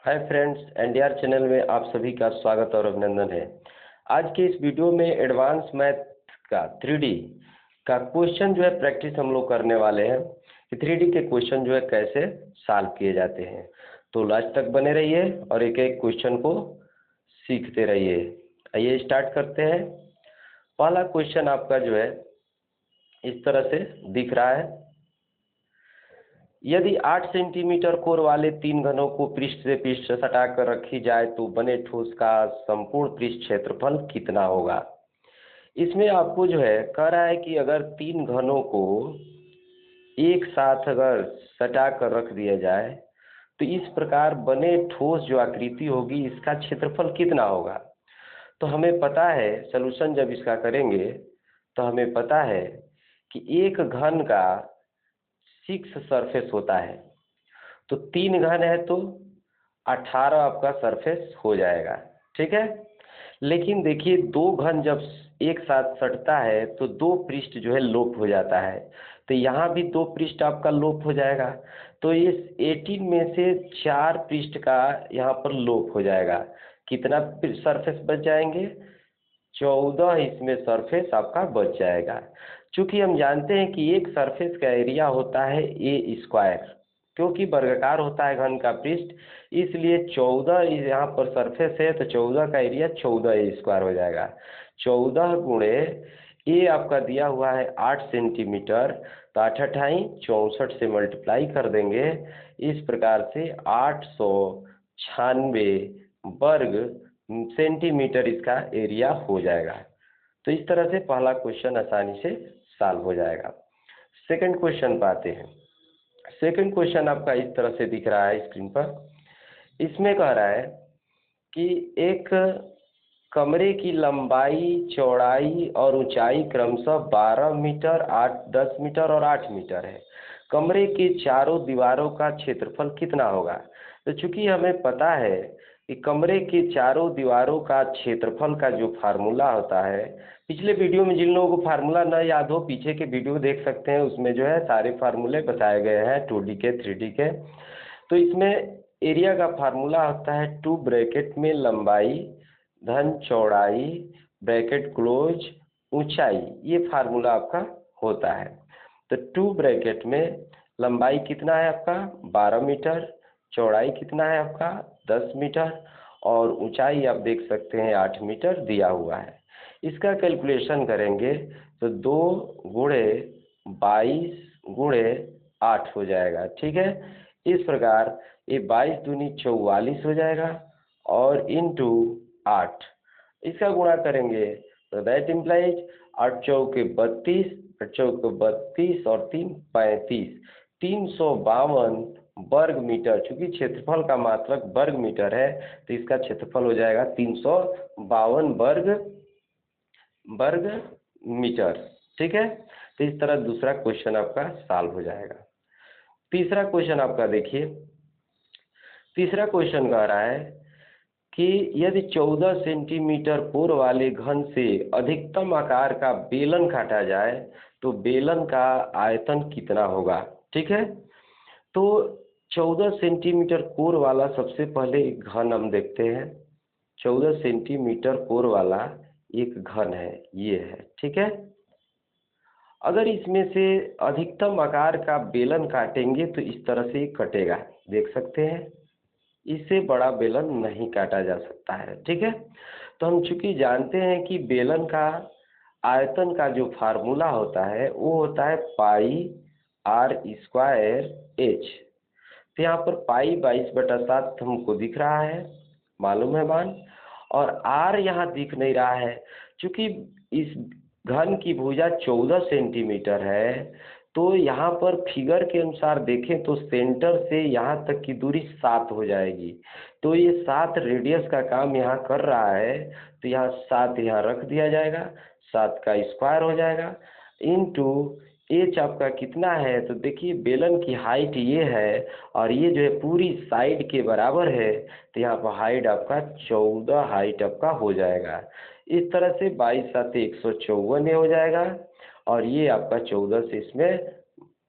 Hi friends, NDR channel में आप सभी का स्वागत और अभिनंदन है। आज के इस वीडियो में एडवांस मैथ का 3D का क्वेश्चन जो है प्रैक्टिस हम लोग करने वाले हैं कि 3D के क्वेश्चन जो है कैसे सॉल्व किए जाते हैं। तो लास्ट तक बने रहिए और एक एक क्वेश्चन को सीखते रहिए। आइए स्टार्ट करते हैं। पहला क्वेश्चन आपका जो है इस तरह से दिख रहा है। यदि 8 सेंटीमीटर कोर वाले 3 घनों को पृष्ठ से पृष्ठ सटाकर रखी जाए तो बने ठोस का संपूर्ण पृष्ठ क्षेत्रफल कितना होगा। इसमें आपको जो है कह रहा है कि अगर 3 घनों को एक साथ अगर सटाकर रख दिया जाए तो इस प्रकार बने ठोस जो आकृति होगी इसका क्षेत्रफल कितना होगा। तो हमें पता है सलूशन जब इसका करेंगे तो हमें पता है कि एक घन का 6 सरफेस होता है। तो 3 घन है तो 18 आपका सरफेस हो जाएगा, ठीक है। लेकिन देखिए 2 घन जब एक साथ सटता है तो 2 पृष्ठ जो है लोप हो जाता है। तो यहाँ भी 2 पृष्ठ आपका लोप हो जाएगा। तो इस 18 में से 4 पृष्ठ का यहाँ पर लोप हो जाएगा। कितना सरफेस बच जाएंगे? 14 इसमें सरफेस आपका बच जाएगा। चूंकि हम जानते हैं कि एक सरफेस का एरिया होता है ए स्क्वायर, क्योंकि वर्गाकार होता है घन का पृष्ठ, इसलिए 14 यहाँ पर सरफेस है तो 14 का एरिया 14 ए स्क्वायर हो जाएगा। 14 गुणे ए आपका दिया हुआ है 8 सेंटीमीटर, तो 8 अठाई 64 से मल्टीप्लाई कर देंगे। इस प्रकार से 896 वर्ग सेंटीमीटर इसका एरिया हो जाएगा। तो इस तरह से पहला क्वेश्चन आसानी से सॉल्व हो जाएगा। सेकंड क्वेश्चन पर आते हैं। सेकंड क्वेश्चन आपका इस तरह से दिख रहा है स्क्रीन पर। इसमें कह रहा है कि एक कमरे की लंबाई, चौड़ाई और ऊंचाई क्रमशः 12 मीटर, 10 मीटर और 8 मीटर है। कमरे की चारों दीवारों का क्षेत्रफल कितना होगा। तो चूंकि हमें पता है कि कमरे की चारों दीवारों का क्षेत्रफल का जो फार्मूला होता है, पिछले वीडियो में जिन लोगों को फार्मूला न याद हो पीछे के वीडियो देख सकते हैं, उसमें जो है सारे फार्मूले बताए गए हैं 2D के 3D के। तो इसमें एरिया का फार्मूला होता है 2 ब्रैकेट में लंबाई धन चौड़ाई ब्रैकेट क्लोज ऊंचाई, ये फार्मूला आपका होता है। तो 2 ब्रैकेट में लंबाई कितना है आपका 12 मीटर, चौड़ाई कितना है आपका 10 मीटर और ऊंचाई आप देख सकते हैं 8 मीटर दिया हुआ है। इसका कैलकुलेशन करेंगे तो 2 गुणे 22 गुणे 8 हो जाएगा, ठीक है। इस प्रकार ये 22 दूनी 44 हो जाएगा और इंटू 8 इसका गुणा करेंगे तो दैट इम्प्लाइज 8 चौके 32, 8 चौके 32 और 3 35, 352 वर्ग मीटर। चूंकि क्षेत्रफल का मात्रक वर्ग मीटर है तो इसका क्षेत्रफल हो जाएगा 352 वर्ग मीटर, ठीक है। तो इस तरह दूसरा क्वेश्चन आपका सॉल्व हो जाएगा। तीसरा क्वेश्चन आपका देखिए। तीसरा क्वेश्चन कह रहा है कि यदि 14 सेंटीमीटर कोर वाले घन से अधिकतम आकार का बेलन काटा जाए तो बेलन का आयतन कितना होगा, ठीक है। तो 14 सेंटीमीटर कोर वाला सबसे पहले एक घन हम देखते हैं। 14 सेंटीमीटर कोर वाला एक घन है, ये है, ठीक है। अगर इसमें से अधिकतम आकार का बेलन काटेंगे तो इस तरह से कटेगा, देख सकते हैं। इससे बड़ा बेलन नहीं काटा जा सकता है, ठीक है। तो हम चूंकि जानते हैं कि बेलन का आयतन का जो फार्मूला होता है वो होता है पाई आर स्क्वायर एच। तो यहाँ पर पाई 22/7 हमको दिख रहा है, मालूम है मान, और आर यहाँ दिख नहीं रहा है। चूंकि इस घन की भुजा 14 सेंटीमीटर है तो यहाँ पर फिगर के अनुसार देखें तो सेंटर से यहाँ तक की दूरी 7 हो जाएगी। तो ये 7 रेडियस का काम यहाँ कर रहा है, तो यहाँ 7 यहाँ रख दिया जाएगा, 7 का स्क्वायर हो जाएगा इनटू एच आपका कितना है। तो देखिए बेलन की हाइट ये है और ये जो है पूरी साइड के बराबर है, तो यहाँ पर हाइट आपका 14 हाइट आपका हो जाएगा। इस तरह से 22 7 154 हो जाएगा और ये आपका 14 से इसमें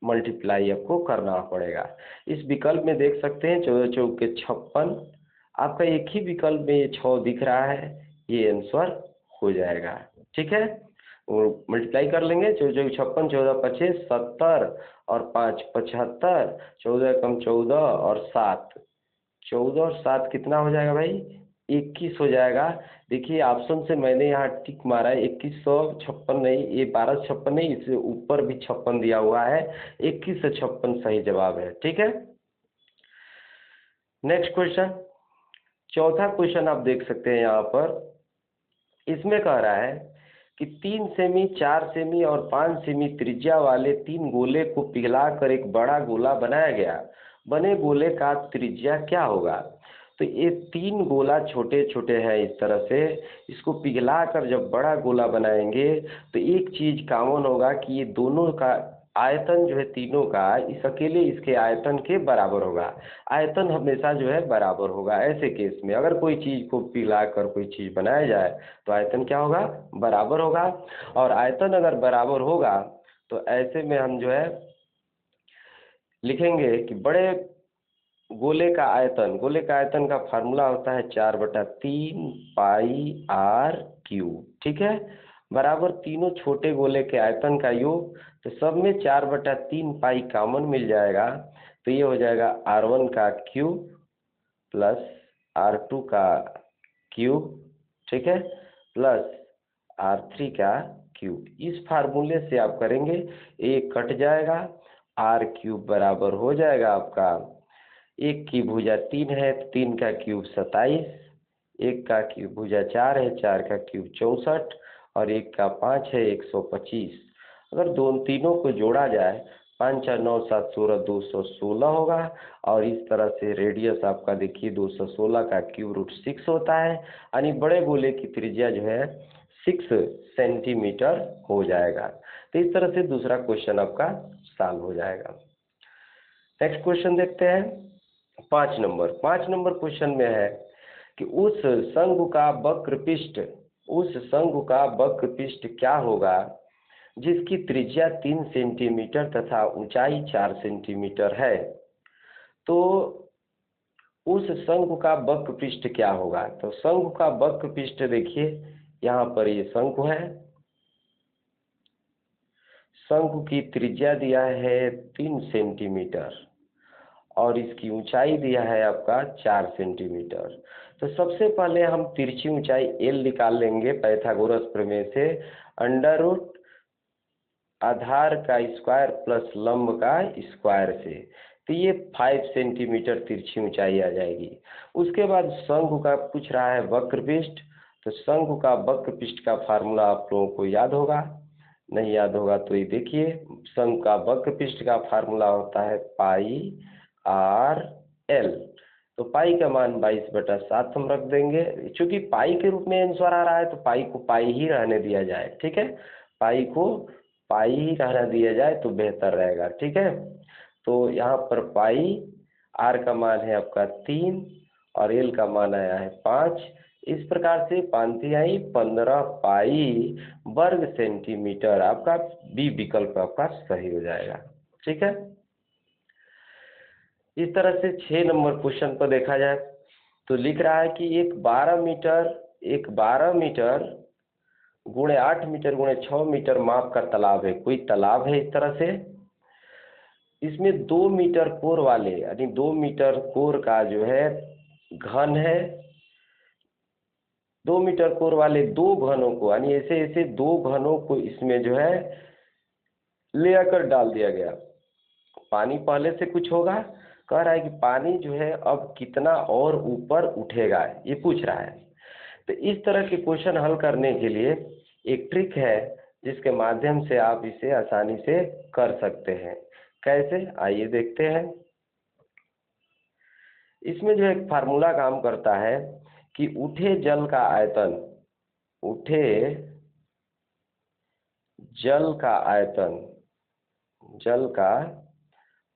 मल्टीप्लाई आपको करना पड़ेगा। इस विकल्प में देख सकते हैं 14 चौके 56 आपका एक ही विकल्प में ये 6 दिख रहा है, ये आंसर हो जाएगा। ठीक है, और मल्टीप्लाई कर लेंगे, 14 56, 14 25 70 और 5 75, 14 कम 14 और 7, 14 और 7 कितना हो जाएगा भाई? 21 हो जाएगा। देखिए ऑप्शन से मैंने यहाँ टिक मारा है, 2156 नहीं, ये 1256 नहीं, इससे ऊपर भी 56 दिया हुआ है, 21 से 56 सही जवाब है। ठीक है, नेक्स्ट क्वेश्चन, चौथा क्वेश्चन आप देख सकते हैं यहाँ पर। इसमें कह रहा है कि 3 सेमी, 4 सेमी और 5 सेमी त्रिज्या वाले 3 गोले को पिघलाकर एक बड़ा गोला बनाया गया। बने गोले का त्रिज्या क्या होगा? तो ये 3 गोला छोटे छोटे हैं इस तरह से, इसको पिघलाकर जब बड़ा गोला बनाएंगे तो एक चीज कॉमन होगा कि ये दोनों का आयतन जो है तीनों का इस अकेले इसके आयतन के बराबर होगा। आयतन हमेशा जो है बराबर होगा। ऐसे केस में अगर कोई चीज को पिघलाकर कोई चीज बनाया जाए तो आयतन क्या होगा? बराबर होगा। और आयतन अगर बराबर होगा तो ऐसे में हम जो है लिखेंगे कि बड़े गोले का आयतन का फार्मूला होता है 4/3 पाई आर क्यूब। ठीक है, बराबर तीनों छोटे गोले के आयतन का योग, तो सब में 4/3 पाई कॉमन मिल जाएगा, तो ये हो जाएगा R1 का क्यूब प्लस R2 का क्यूब, ठीक है, प्लस R3 का क्यूब। इस फार्मूले से आप करेंगे, एक कट जाएगा, R क्यूब बराबर हो जाएगा आपका, एक की भुजा 3 है, 3 का क्यूब 27, एक का क्यूब भुजा 4 है, 4 का क्यूब 64 और एक का 5 है, 125। अगर दोनों तीनों को जोड़ा जाए, 5 4 9 7 16 216 होगा। और इस तरह से रेडियस आपका देखिए 216 का क्यूब रूट 6 होता है, यानी बड़े गोले की त्रिज्या जो है 6 सेंटीमीटर हो जाएगा। तो इस तरह से दूसरा क्वेश्चन आपका सॉल्व हो जाएगा। नेक्स्ट क्वेश्चन देखते हैं, 5 नंबर क्वेश्चन में है कि उस शंकु का वक्र पृष्ठ क्या होगा जिसकी त्रिज्या 3 सेंटीमीटर तथा ऊंचाई 4 सेंटीमीटर है। तो उस शंकु का वक्र पृष्ठ क्या होगा? तो शंकु का वक्र पृष्ठ देखिए, यहाँ पर ये शंकु है, शंकु की त्रिज्या दिया है 3 सेंटीमीटर और इसकी ऊंचाई दिया है आपका 4 सेंटीमीटर। तो सबसे पहले हम तिरछी ऊंचाई L निकाल लेंगे पाइथागोरस प्रमेय से, अंडर रूट आधार का स्क्वायर प्लस लंब का स्क्वायर से, तो ये 5 सेंटीमीटर तिरछी ऊंचाई आ जाएगी। उसके बाद शंकु का पूछ रहा है वक्र पृष्ठ, तो शंकु का वक्र पृष्ठ का फार्मूला आप लोगों को याद होगा, नहीं याद होगा तो ये देखिए, शंकु का वक्र पृष्ठ का फार्मूला होता है पाई आर एल। तो पाई का मान 22/7 हम रख देंगे, चूंकि पाई के रूप में आंसर आ रहा है तो पाई को पाई ही रहने दिया जाए। ठीक है, पाई को पाई ही रहना दिया जाए तो बेहतर रहेगा। ठीक है, तो यहाँ पर पाई, आर का मान है आपका 3 और एल का मान आया है 5। इस प्रकार से 5 आई 15 पाई वर्ग सेंटीमीटर, आपका बी विकल्प आपका सही हो जाएगा। ठीक है, इस तरह से 6 नंबर क्वेश्चन पर देखा जाए तो लिख रहा है कि एक 12 मीटर गुणे 8 मीटर गुणे 6 मीटर माप का तालाब है। कोई तालाब है इस तरह से, इसमें 2 मीटर कोर वाले, यानी 2 मीटर कोर का जो है घन है, 2 मीटर कोर वाले 2 घनों को, यानी ऐसे ऐसे 2 घनों को इसमें जो है ले आकर डाल दिया गया। पानी पहले से कुछ होगा, कह रहा है कि पानी जो है अब कितना और ऊपर उठेगा, ये पूछ रहा है। तो इस तरह के क्वेश्चन हल करने के लिए एक ट्रिक है जिसके माध्यम से आप इसे आसानी से कर सकते हैं। कैसे, आइए देखते हैं। इसमें जो एक फार्मूला काम करता है कि उठे जल का आयतन, उठे जल का आयतन, जल का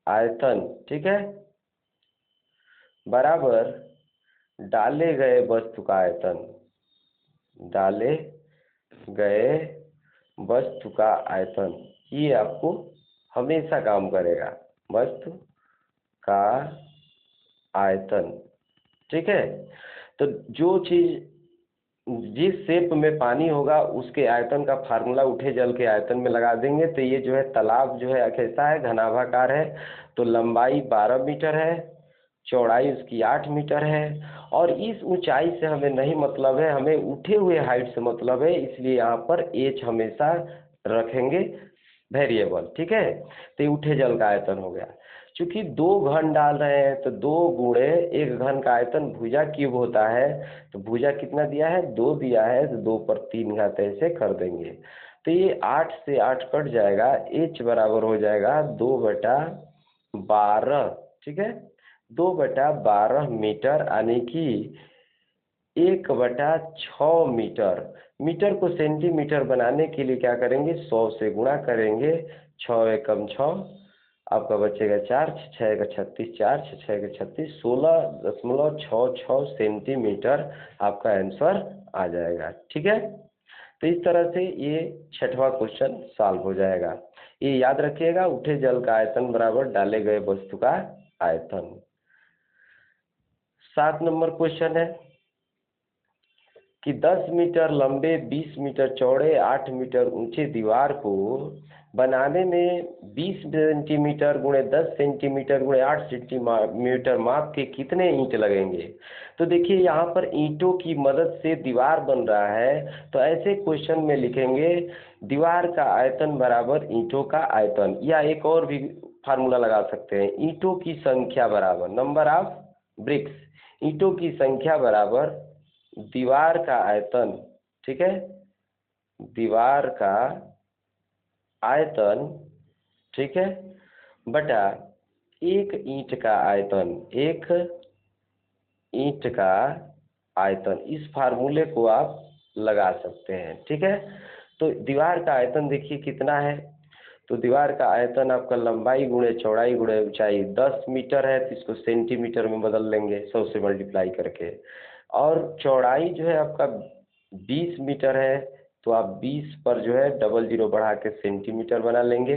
आयतन, ठीक है, बराबर डाले गए वस्तु का आयतन, डाले गए वस्तु का आयतन, ये आपको हमेशा काम करेगा। वस्तु का आयतन, ठीक है। तो जो चीज़ जिस शेप में पानी होगा उसके आयतन का फार्मूला उठे जल के आयतन में लगा देंगे, तो ये जो है तालाब जो है कैसा है, घनाभाकार है। तो लंबाई 12 मीटर है, चौड़ाई उसकी 8 मीटर है, और इस ऊंचाई से हमें नहीं मतलब है, हमें उठे हुए हाइट से मतलब है, इसलिए यहाँ पर एच हमेशा रखेंगे वेरिएबल। ठीक है, तो ये उठे जल का आयतन हो गया। चूंकि 2 घन डाल रहे हैं तो 2 × 1 घन का आयतन भुजा क्यूब होता है, तो भुजा कितना दिया है, 2 दिया है, तो 2/3 ऐसे कर देंगे। तो ये 8 से 8 कट जाएगा, एच बराबर हो जाएगा 2/12। ठीक है, 2/12 मीटर, यानी कि 1/6 मीटर। मीटर को सेंटीमीटर बनाने के लिए क्या करेंगे, 100 से गुणा करेंगे। 6 एकम 6, आपका बचेगा 4, 6 का 36, 4 6 का 36, 16.66 सेंटीमीटर आपका आंसर आ जाएगा। ठीक है, तो इस तरह से ये 6वां क्वेश्चन सॉल्व हो जाएगा। ये याद रखिएगा, उठे जल का आयतन बराबर डाले गए वस्तु का आयतन। 7 नंबर क्वेश्चन है कि 10 मीटर लंबे, 20 मीटर चौड़े, 8 मीटर ऊंचे दीवार को बनाने में 20 सेंटीमीटर गुणे 10 सेंटीमीटर गुणे 8 सेंटीमीटर माप के कितने ईंट लगेंगे। तो देखिए यहाँ पर ईंटों की मदद से दीवार बन रहा है, तो ऐसे क्वेश्चन में लिखेंगे दीवार का आयतन बराबर ईंटों का आयतन, या एक और भी फार्मूला लगा सकते हैं, ईंटों की संख्या बराबर नंबर ऑफ ब्रिक्स, ईंटों की संख्या बराबर दीवार का आयतन। ठीक है, दीवार का आयतन, ठीक है, बटा एक ईंट का आयतन, एक ईंट का आयतन। इस फार्मूले को आप लगा सकते हैं। ठीक है, तो दीवार का आयतन देखिए कितना है, तो दीवार का आयतन आपका लंबाई गुणे चौड़ाई गुणे ऊंचाई 10 मीटर है, तो इसको सेंटीमीटर में बदल लेंगे 100 से मल्टीप्लाई करके। और चौड़ाई जो है आपका 20 मीटर है, तो आप 20 पर जो है डबल जीरो बढ़ा के सेंटीमीटर बना लेंगे।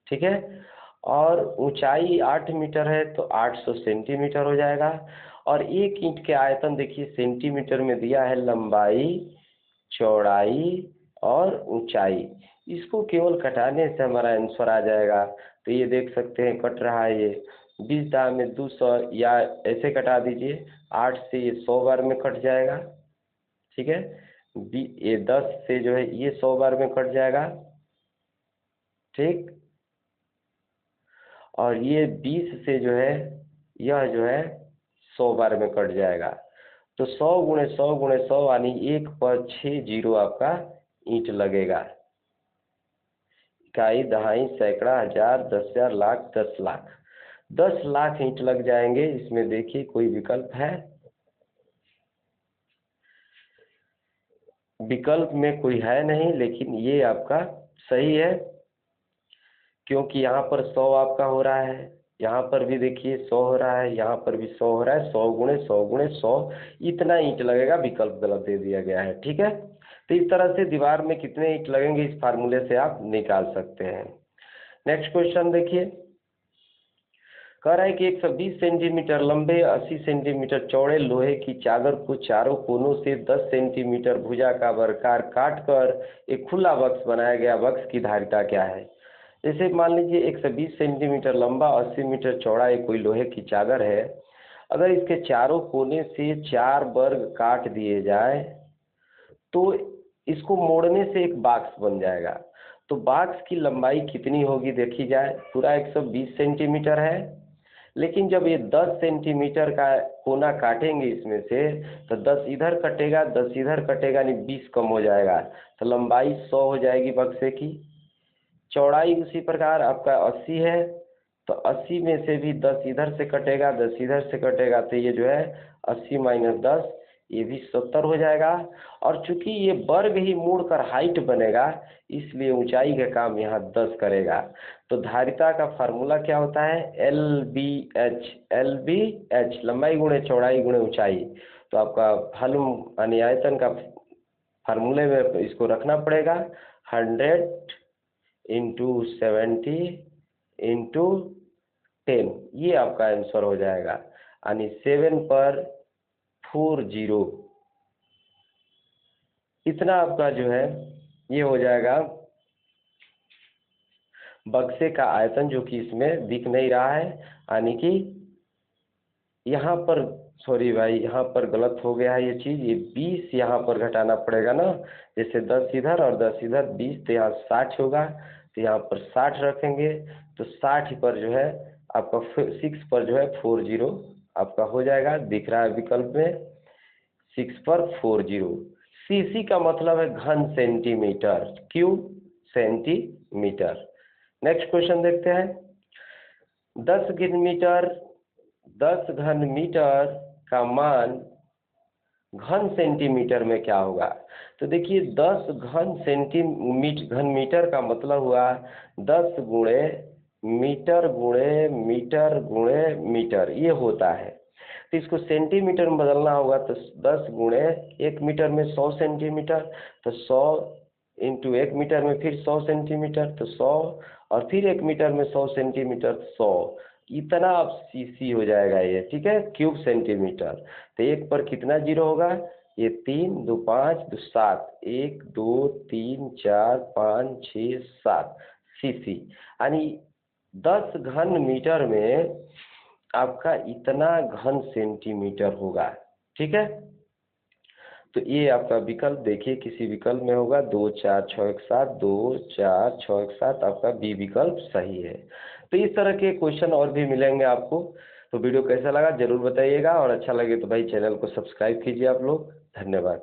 ठीक है, और ऊंचाई 8 मीटर है, तो 800 सेंटीमीटर हो जाएगा। और एक ईंट के आयतन देखिए सेंटीमीटर में दिया है, लंबाई, चौड़ाई और ऊंचाई, इसको केवल घटाने से हमारा आंसर आ जाएगा। तो ये देख सकते हैं कट रहा है, ये 20 में 200, या ऐसे कटा दीजिए, 8 से ये 100 बार में कट जाएगा। ठीक है, ये 10 से जो है ये 100 बार में कट जाएगा। ठीक, और ये 20 से जो है यह जो है 100 बार में कट जाएगा। तो 100 गुणे 100 गुणे 100, यानी 1 पर 6 जीरो आपका ईंट लगेगा। इकाई, दहाई, सैकड़ा, हजार, 10,000, लाख, 10 लाख, 10 लाख ईंट लग जाएंगे। इसमें देखिए कोई विकल्प है, विकल्प में कोई है नहीं, लेकिन ये आपका सही है, क्योंकि यहाँ पर 100 आपका हो रहा है, यहाँ पर भी देखिए 100 हो रहा है, यहाँ पर भी 100 हो रहा है, 100 गुणे 100 गुणे 100, इतना ईंट लगेगा, विकल्प गलत दे दिया गया है। ठीक है, तो इस तरह से दीवार में कितने ईंट लगेंगे इस फार्मूले से आप निकाल सकते हैं। नेक्स्ट क्वेश्चन देखिए, कह रहा है कि 120 सेंटीमीटर लंबे, 80 सेंटीमीटर चौड़े लोहे की चादर को चारों कोनों से 10 सेंटीमीटर भुजा का वर्गाकार काट कर एक खुला बक्स बनाया गया, बक्स की धारिता क्या है। जैसे मान लीजिए 120 सेंटीमीटर लंबा, 80 मीटर चौड़ा एक कोई लोहे की चादर है, अगर इसके चारों कोने से 4 वर्ग काट दिए जाए तो इसको मोड़ने से एक बॉक्स बन जाएगा। तो बॉक्स की लंबाई कितनी होगी देखी जाए, पूरा 120 सेंटीमीटर है, लेकिन जब ये 10 सेंटीमीटर का कोना काटेंगे इसमें से, तो 10 इधर कटेगा, 10 इधर कटेगा, यानी 20 कम हो जाएगा, तो लंबाई 100 हो जाएगी बक्से की। चौड़ाई उसी प्रकार आपका 80 है, तो 80 में से भी 10 इधर से कटेगा, 10 इधर से कटेगा, तो ये जो है 80 माइनस 10, ये भी 70 हो जाएगा। और चूंकि ये वर्ग ही मोड़ कर हाइट बनेगा, इसलिए ऊंचाई का काम यहाँ 10 करेगा। तो धारिता का फार्मूला क्या होता है, LBH, LBH लंबाई गुणे चौड़ाई गुणे ऊंचाई। तो आपका हल्म यानी आयतन का फार्मूले में इसको रखना पड़ेगा, 100 इंटू 70 इंटू 10, ये आपका आंसर हो जाएगा। यानी 7 पर 40, इतना आपका जो है ये हो जाएगा बक्से का आयतन, जो कि इसमें दिख नहीं रहा है, यानी कि यहाँ पर, सॉरी भाई यहाँ पर गलत हो गया है ये चीज़, ये 20 यहाँ पर घटाना पड़ेगा ना, जैसे 10 इधर और 10 इधर, 20 तो यहाँ 60 होगा, तो यहाँ पर 60 रखेंगे, तो 60 पर जो है आपका 6 पर जो है 40 आपका हो जाएगा, दिख रहा है विकल्प में 6 पर 40। सीसी का मतलब है घन centimetre, cube centimetre. Next question देखते हैं। 10 घन मीटर 10 घन मीटर का मान घन सेंटीमीटर में क्या होगा? तो देखिए 10 घन मीटर का मतलब हुआ 10 गुणे मीटर गुणे मीटर गुणे मीटर, ये होता है। तो इसको सेंटीमीटर में बदलना होगा, तो 10 गुणे 1 मीटर में 100 सेंटीमीटर, तो 100 इंटू 1 मीटर में फिर 100 सेंटीमीटर, तो 100 और फिर 1 मीटर में 100 सेंटीमीटर, 100, इतना अब सीसी हो जाएगा ये, ठीक है, क्यूब सेंटीमीटर। तो एक पर कितना जीरो होगा? ये 3 2 5 2 7, 1 2 3 4 5 6 7 सीसी, यानी 10 घन मीटर में आपका इतना घन सेंटीमीटर होगा, ठीक है। तो ये आपका विकल्प देखिए, किसी विकल्प में होगा 2 4 6 1 7, 2 4 6 1 7, आपका बी विकल्प सही है। तो इस तरह के क्वेश्चन और भी मिलेंगे आपको। तो वीडियो कैसा लगा जरूर बताइएगा, और अच्छा लगे तो भाई चैनल को सब्सक्राइब कीजिए आप लोग। धन्यवाद।